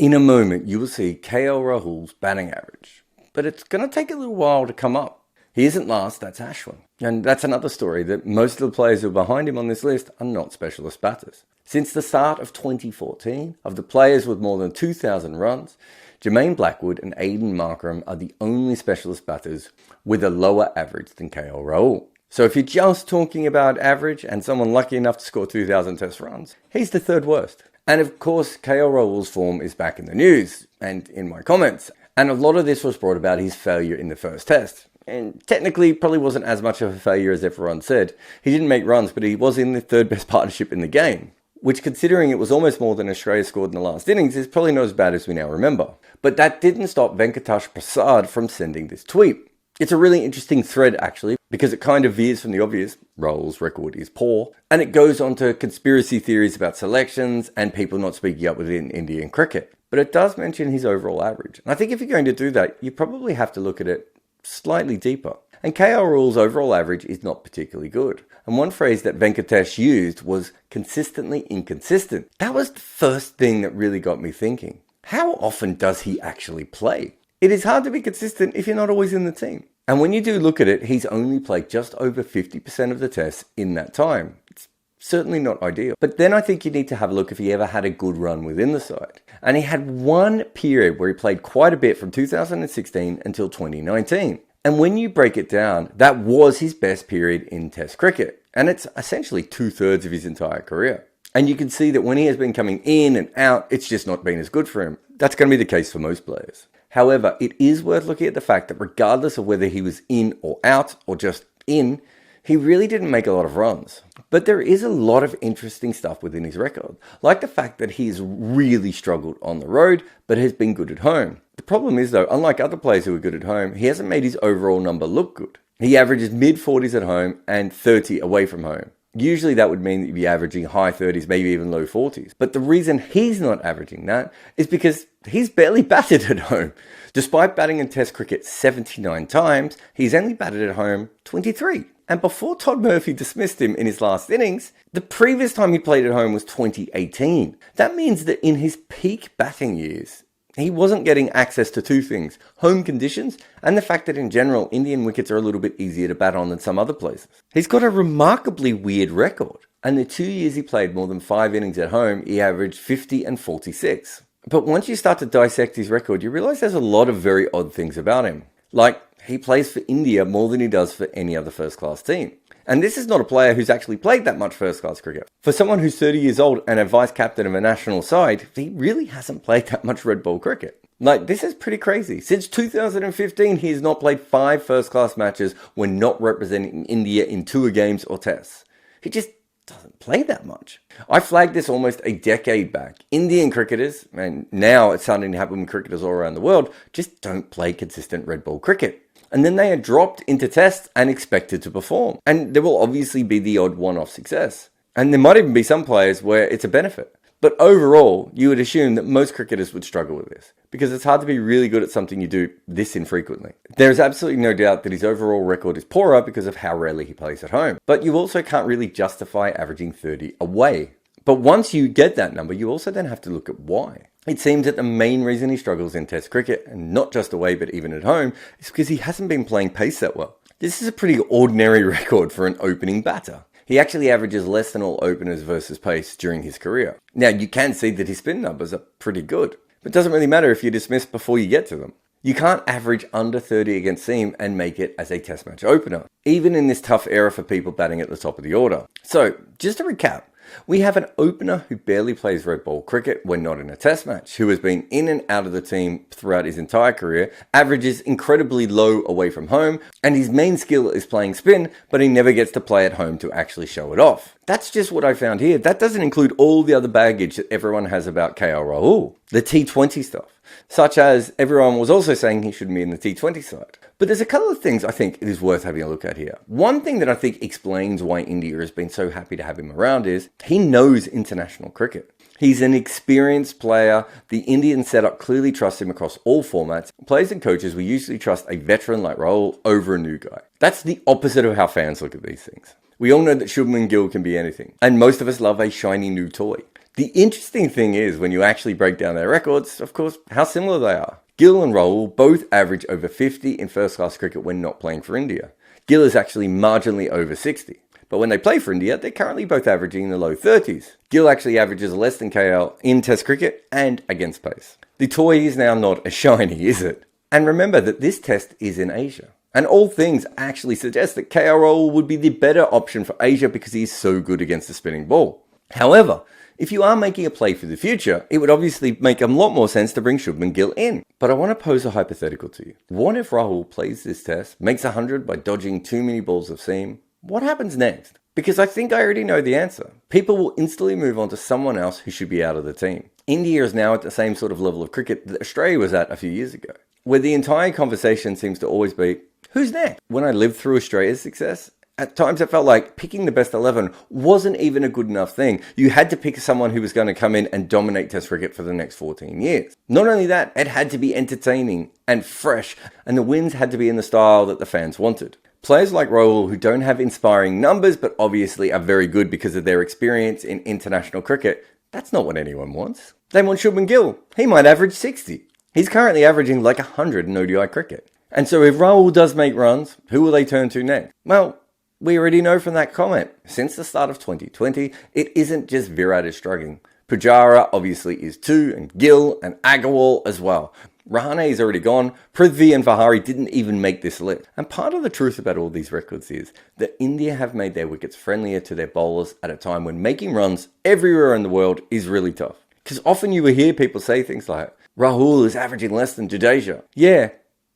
In a moment, you will see KL Rahul's batting average, but it's going to take a little while to come up. He isn't last, that's Ashwin. And that's another story, that most of the players who are behind him on this list are not specialist batters. Since the start of 2014, of the players with more than 2,000 runs, Jermaine Blackwood and Aiden Markram are the only specialist batters with a lower average than KL Rahul. So if you're just talking about average and someone lucky enough to score 2,000 test runs, he's the third worst. And of course, KL Rahul's form is back in the news and in my comments. And a lot of this was brought about his failure in the first test. And technically, probably wasn't as much of a failure as everyone said. He didn't make runs, but he was in the third best partnership in the game. Which, considering it was almost more than Australia scored in the last innings, is probably not as bad as we now remember. But that didn't stop Venkatesh Prasad from sending this tweet. It's a really interesting thread, actually, because it kind of veers from the obvious, Rahul's record is poor, and it goes on to conspiracy theories about selections and people not speaking up within Indian cricket. But it does mention his overall average. And I think if you're going to do that, you probably have to look at it slightly deeper. And KL Rahul's overall average is not particularly good. And one phrase that Venkatesh used was consistently inconsistent. That was the first thing that really got me thinking. How often does he actually play? It is hard to be consistent if you're not always in the team. And when you do look at it, he's only played just over 50% of the tests in that time. It's certainly not ideal. But then I think you need to have a look if he ever had a good run within the side. And he had one period where he played quite a bit from 2016 until 2019. And when you break it down, that was his best period in Test cricket. And it's essentially 2/3 of his entire career. And you can see that when he has been coming in and out, it's just not been as good for him. That's going to be the case for most players. However, it is worth looking at the fact that regardless of whether he was in or out or just in, he really didn't make a lot of runs. But there is a lot of interesting stuff within his record, like the fact that he's really struggled on the road, but has been good at home. The problem is though, unlike other players who are good at home, he hasn't made his overall number look good. He averages mid-40s at home and 30 away from home. Usually that would mean that you'd be averaging high 30s, maybe even low 40s. But the reason he's not averaging that is because he's barely batted at home. Despite batting in Test cricket 79 times, he's only batted at home 23. And before Todd Murphy dismissed him in his last innings, the previous time he played at home was 2018. That means that in his peak batting years, he wasn't getting access to two things: home conditions and the fact that in general, Indian wickets are a little bit easier to bat on than some other places. He's got a remarkably weird record. And the 2 years he played more than 5 innings at home, he averaged 50 and 46. But once you start to dissect his record, you realize there's a lot of very odd things about him. Like, he plays for India more than he does for any other first-class team. And this is not a player who's actually played that much first-class cricket. For someone who's 30 years old and a vice-captain of a national side, he really hasn't played that much red ball cricket. Like, this is pretty crazy. Since 2015, he has not played 5 first-class matches when not representing India in tour games or tests. He just doesn't play that much. I flagged this almost a decade back. Indian cricketers, and now it's starting to happen with cricketers all around the world, just don't play consistent red ball cricket. And then they are dropped into tests and expected to perform. And there will obviously be the odd one-off success. And there might even be some players where it's a benefit. But overall, you would assume that most cricketers would struggle with this, because it's hard to be really good at something you do this infrequently. There is absolutely no doubt that his overall record is poorer because of how rarely he plays at home. But you also can't really justify averaging 30 away. But once you get that number, you also then have to look at why. It seems that the main reason he struggles in Test cricket, and not just away but even at home, is because he hasn't been playing pace that well. This is a pretty ordinary record for an opening batter. He actually averages less than all openers versus pace during his career. Now, you can see that his spin numbers are pretty good, but it doesn't really matter if you're dismissed before you get to them. You can't average under 30 against seam and make it as a test match opener, even in this tough era for people batting at the top of the order. So, just to recap, we have an opener who barely plays red ball cricket when not in a test match, who has been in and out of the team throughout his entire career, averages incredibly low away from home, and his main skill is playing spin, but he never gets to play at home to actually show it off. That's just what I found here. That doesn't include all the other baggage that everyone has about KL Rahul, the T20 stuff, such as everyone was also saying he shouldn't be in the T20 side. But there's a couple of things I think it is worth having a look at here. One thing that I think explains why India has been so happy to have him around is he knows international cricket. He's an experienced player. The Indian setup clearly trusts him across all formats. Players and coaches will usually trust a veteran like Rahul over a new guy. That's the opposite of how fans look at these things. We all know that Shubman Gill can be anything, and most of us love a shiny new toy. The interesting thing is, when you actually break down their records, of course, how similar they are. Gill and Rahul both average over 50 in first-class cricket when not playing for India. Gill is actually marginally over 60. But when they play for India, they're currently both averaging in the low 30s. Gill actually averages less than KL in Test cricket and against pace. The toy is now not as shiny, is it? And remember that this test is in Asia. And all things actually suggest that KL Rahul would be the better option for Asia because he's so good against the spinning ball. However, if you are making a play for the future, it would obviously make a lot more sense to bring Shubman Gill in. But I want to pose a hypothetical to you. What if Rahul plays this test, makes 100 by dodging too many balls of seam? What happens next? Because I think I already know the answer. People will instantly move on to someone else who should be out of the team. India is now at the same sort of level of cricket that Australia was at a few years ago, where the entire conversation seems to always be, who's next? When I lived through Australia's success, at times it felt like picking the best 11 wasn't even a good enough thing. You had to pick someone who was going to come in and dominate Test cricket for the next 14 years. Not only that, it had to be entertaining and fresh, and the wins had to be in the style that the fans wanted. Players like Rahul, who don't have inspiring numbers but obviously are very good because of their experience in international cricket, that's not what anyone wants. They want Shubman Gill. He might average 60. He's currently averaging like 100 in ODI cricket. And so if Rahul does make runs, who will they turn to next? Well, we already know from that comment. Since the start of 2020, it isn't just Virat is struggling. Pujara obviously is too, and Gill and Agarwal as well. Rahane is already gone. Prithvi and Vahari didn't even make this list. And part of the truth about all these records is that India have made their wickets friendlier to their bowlers at a time when making runs everywhere in the world is really tough. Because often you will hear people say things like, Rahul is averaging less than Jadeja. Yeah,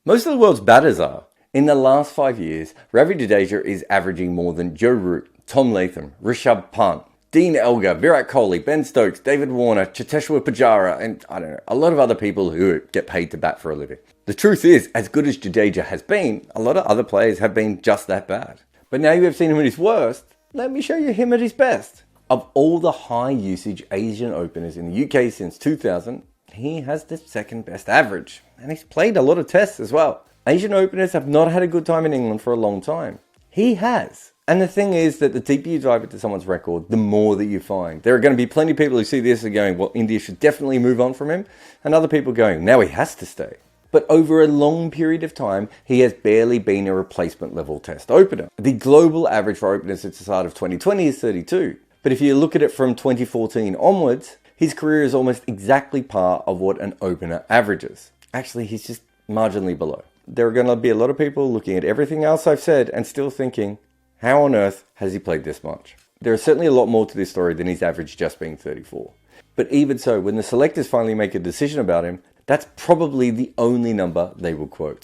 most of the world's batters are. In the last 5 years, Ravi Jadeja is averaging more than Joe Root, Tom Latham, Rishabh Pant, Dean Elgar, Virat Kohli, Ben Stokes, David Warner, Cheteshwar Pujara, and I don't know, a lot of other people who get paid to bat for a living. The truth is, as good as Jadeja has been, a lot of other players have been just that bad. But now you have seen him at his worst, let me show you him at his best. Of all the high usage Asian openers in the UK since 2000, he has the second best average. And he's played a lot of tests as well. Asian openers have not had a good time in England for a long time. He has. And the thing is that the deeper you dive into someone's record, the more that you find. There are going to be plenty of people who see this and going, well, India should definitely move on from him. And other people going, now he has to stay. But over a long period of time, he has barely been a replacement level test opener. The global average for openers at the start of 2020 is 32. But if you look at it from 2014 onwards, his career is almost exactly par of what an opener averages. Actually, he's just marginally below. There are going to be a lot of people looking at everything else I've said and still thinking, how on earth has he played this much? There is certainly a lot more to this story than his average just being 34. But even so, when the selectors finally make a decision about him, that's probably the only number they will quote.